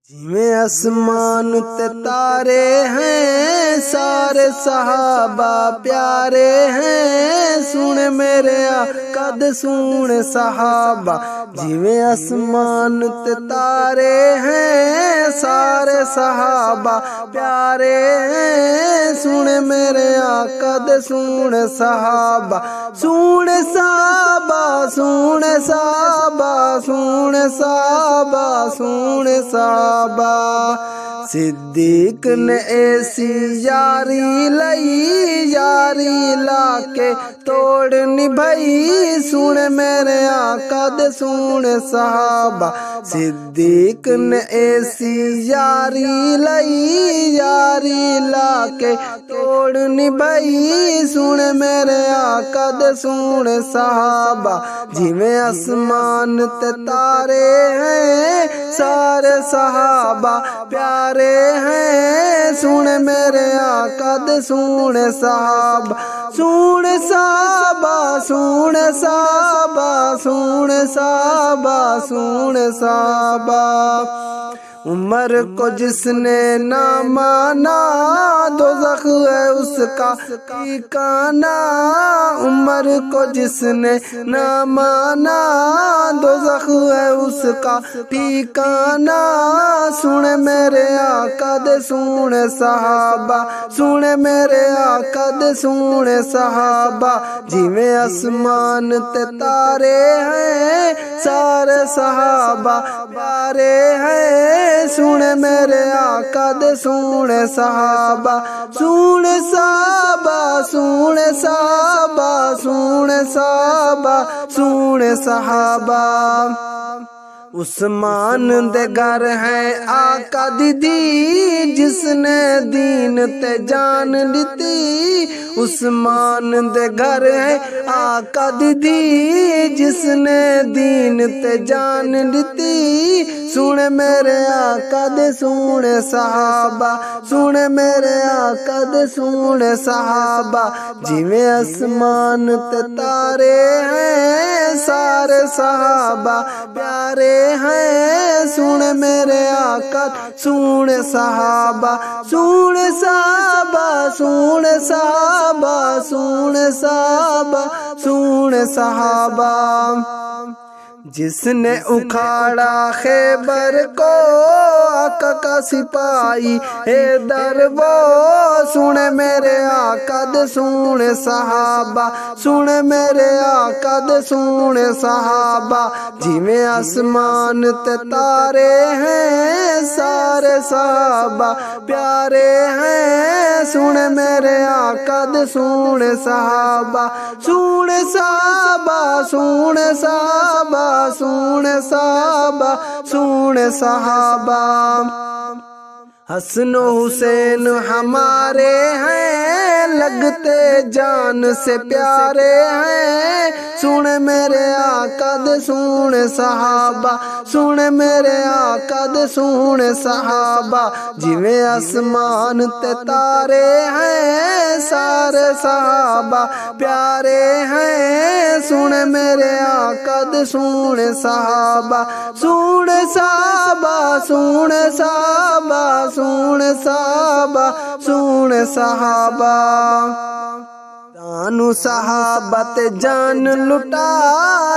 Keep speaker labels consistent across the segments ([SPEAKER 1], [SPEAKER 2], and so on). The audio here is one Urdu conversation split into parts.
[SPEAKER 1] جویں آسمان تے تارے ہیں سارے صحابہ پیارے ہیں، سن میرے آقا دے سن صحابہ۔ جویں آسمان تے تارے ہیں سارے صحابہ پیارے ہیں، سن میرے آقا دے سن صحابہ۔ سن صحابہ سن صحابہ سن صحابہ سن صحابہ۔ صدیق نے ایسی یاری لئی، یاری لا کے توڑ نبھائی، سن میرے آقا دے سن صحابہ۔ صدیق نے ایسی یاری لئی، یاری لا کے توڑ نبھائی، سن میرے آقا دے سن صحابہ۔ جویں آسمان تے تارے ہیں سارے صحابہ پیارے ہیں، سن میرے آقا دے سن صحابہ۔ سن صحابہ سن صحابہ سن صحابہ سن صحابہ۔ عمر کو جس نے نہ مانا دوزخ ہے اس کا ٹھکانہ، عمر کو جس نے نہ مانا دوزخ ہے اس کا ٹھکانہ، سن میرے آقا دے سن صحابہ، سن میرے آقا دے سن صحابہ۔ جویں آسمان تے تارے ہیں سارے صحابہ پیارے ہیں، سن میرے آقا دے سن صحابہ۔ سن صحابہ سن صحابہ سن صحابہ سن صحابہ۔ عثمان دے گھر ہے آقا دی دی، جس نے دین تے جان دتی، عثمان دے گھر ہے آقا دی دی، جس نے دین تے جان دتی، سن میرے آقا دے سن صحابہ، سن میرے آقا دے سن صحابہ۔ جویں آسمان تے تارے ہیں سارے صحابہ پیارے ہیں، سن میرے آقا سن صحابہ۔ سن صحابہ سن صحابہ سن صحابہ سن صحابہ۔ جس نے اکھاڑا خیبر کو آقا کا سپاہی حیدر وہ، سن میرے آقا دے سن صحابہ، سن میرے آقا دے سن صحابہ۔ جویں آسمان تے تارے ہیں سارے صحابہ پیارے ہیں، سن میرے آقا دے سن صحابہ۔ سن صحابہ سن صحابہ سن صحابہ سن صحابہ۔ حسن و حسین ہمارے ہیں لگتے جان سے پیارے ہیں، سن میرے آقا دے سن صحابہ، سن میرے آقا دے سن صحابہ۔ جویں آسمان تے تارے ہیں سارے صحابہ پیارے ہیں، سن میرے آقا دے سن صحابہ۔ سن صحابہ سن صحابہ سن صحابہ سن صحابہ۔ تانو صحابہ تے جان لٹا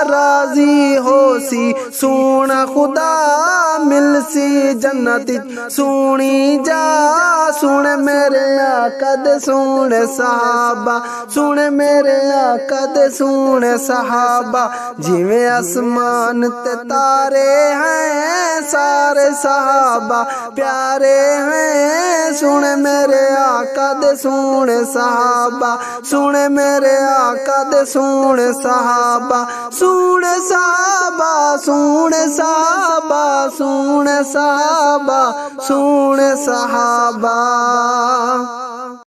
[SPEAKER 1] راضی ہو سی، سونا خدا مل سی جنت سونی جا، سن میرے آقا دے سن صحابہ، سن میرے آقا دے سن صحابہ۔ جویں آسمان تے تارے ہیں سارے صحابہ پیارے ہیں، سن میرے آقا دے سن صحابہ، سن میرے آقا دے سن صحابہ۔ سن صحابہ سن صحابہ سن صحابہ سن صحابہ۔